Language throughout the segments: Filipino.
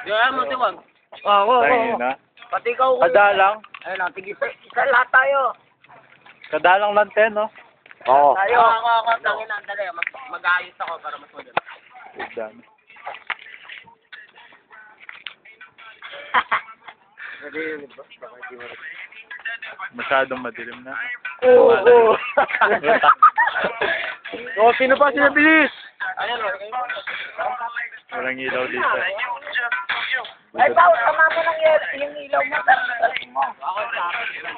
Kaya mo, Tiwag. Tangin na. Pati ikaw. Kadalang. Ayun lang, tigil. Isa lahat tayo. Kadalang lang 10, no? Oo. Tayo. Ako. Tangin na, dali. Mag-aayos ako para mas maganda. Dami. Masyadong madilim na. Oo. Oh, sino pa? Sino bilis? Ayun, Walang ilaw dito. ay, Pao, sama mo ng yung ilaw mo. Tarin mo. Ako sa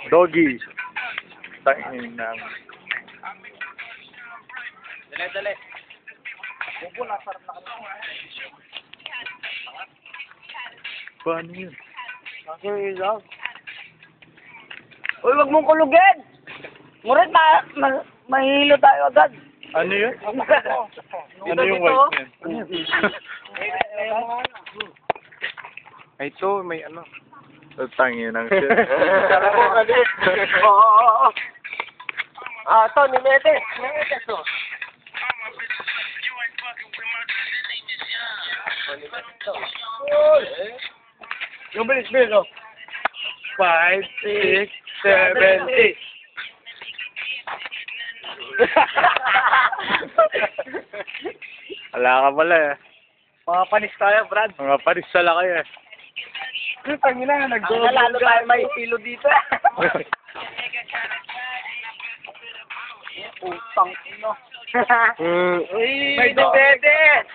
Doggy. Tangin na. Dali. Bubo, nasarap na kami. Paano yun? Yung ilaw. Uy, wag mong kulugin! Murit, mahilo tayo agad. Ano yun? Ano yung Dito. white yan? Ay, ito, may ano. Tangin ng shit. Oo. Ah, ito, ni Medes. Medes, oh. Yung bilis, oh. 5, 6, 7, 8. Wala ka pala eh. Mga panis tayo, Brad. Mga paris sa laki eh. Tangina, Ang lalo tayo may pilo dito. Utang ino. Uy, dog. Medes!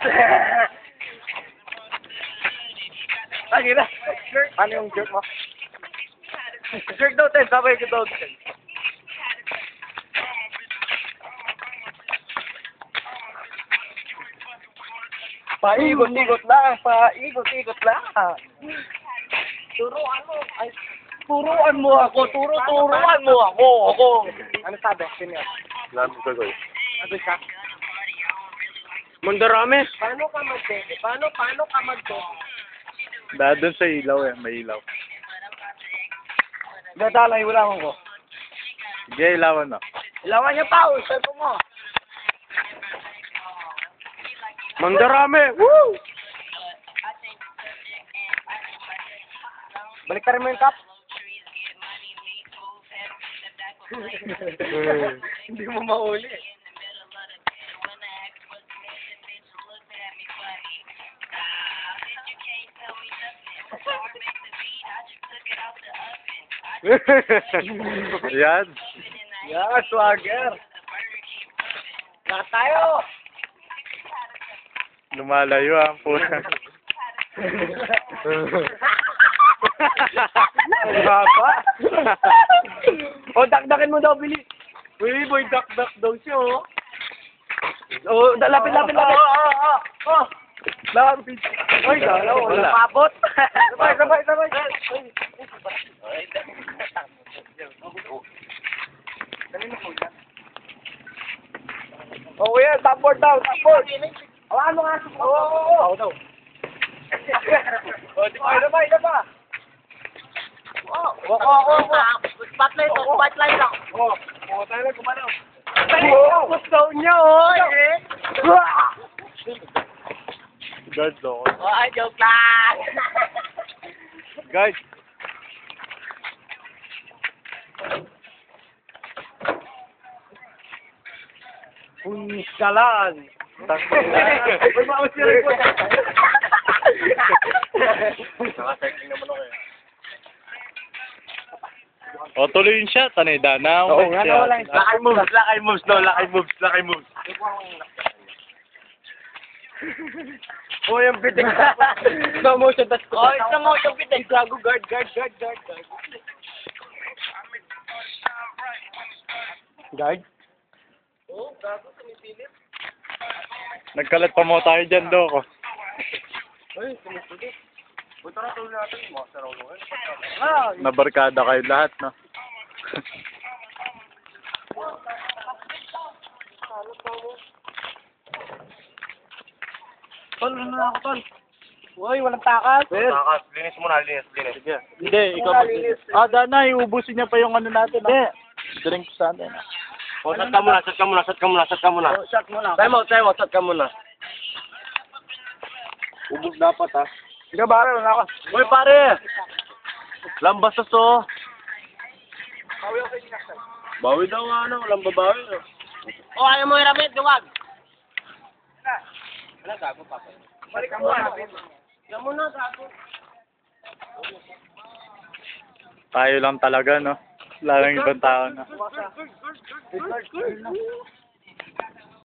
Tangina. Ano yung jerk mo? Jerk daw tayo, sabay ko daw tayo. Paikot-ikot lang, paikot-ikot lang. Turuan mo ako, turuan mo ako. Ano sabi? Sino? Lamig ko eh. Ano siya? Mandarame. Paano ka mag-to? Dahil dun sa ilaw eh. May ilaw. Dadalay, wala ko. Sige, ilawan na. Ilawan niya pa, sabi mo. Mandarame. Woo! Balik ka rin mo yung cup. Hindi mo mauli. Yan. Yeah, swagger. Lahat tayo. Lumalayo ang puno. Baba. O, dakdakin mo daw, bilis. Uy, boy, dakdak daw siya, oh. Oh, lapit. Oh. Lapit. Uy, galaw. Wala. Mabot. Sabay. Oh, kuya, top board daw, top board. Hawakan mo nga. Oo, daw. O, di ba? Spotlight lang. Tayo lang kumalaw. Gusto niya, oh. Guard daw. Ay, joke lang. Guys. Punsalan. Uy, bawas niya rin po. Naka-cycling naman ako eh. O, tuloy yung shot. Ano yung danaw? Oo, nga na, wala yung Lakay moves. Lakay moves. Oh, yung biting. Slow motion, tas Oh, isa mo yung pitay. Gago, guard. Guard? Oh, gago, sumisilip. Nagkalat pa mo tayo dyan, Doko. Uy, sumisilip. Punta na tuloy natin. Masaraw mo eh. Nabarkada kayo lahat, no? Tol, ano na ako, Tol? Uy, walang takas. Takas, linis mo na, linis. Sige. Hindi, ikaw mag-linis. Dana, iubusin niya pa yung ano natin, ha? Drink sa atin, ha? O, shot ka muna. Oh, shot mo lang. Time out, shot ka muna. Ubus dapat, ha? Ikaw, pare, wala ako. Uy, pare! Lambastos, oh. Bawi daw nga, ano. Walang babawi, oh. O, ayaw mo iramit, duwag. Balik ka muna. Yan mo na, gago. Tayo lang talaga, no? Wala lang ibang tao, no?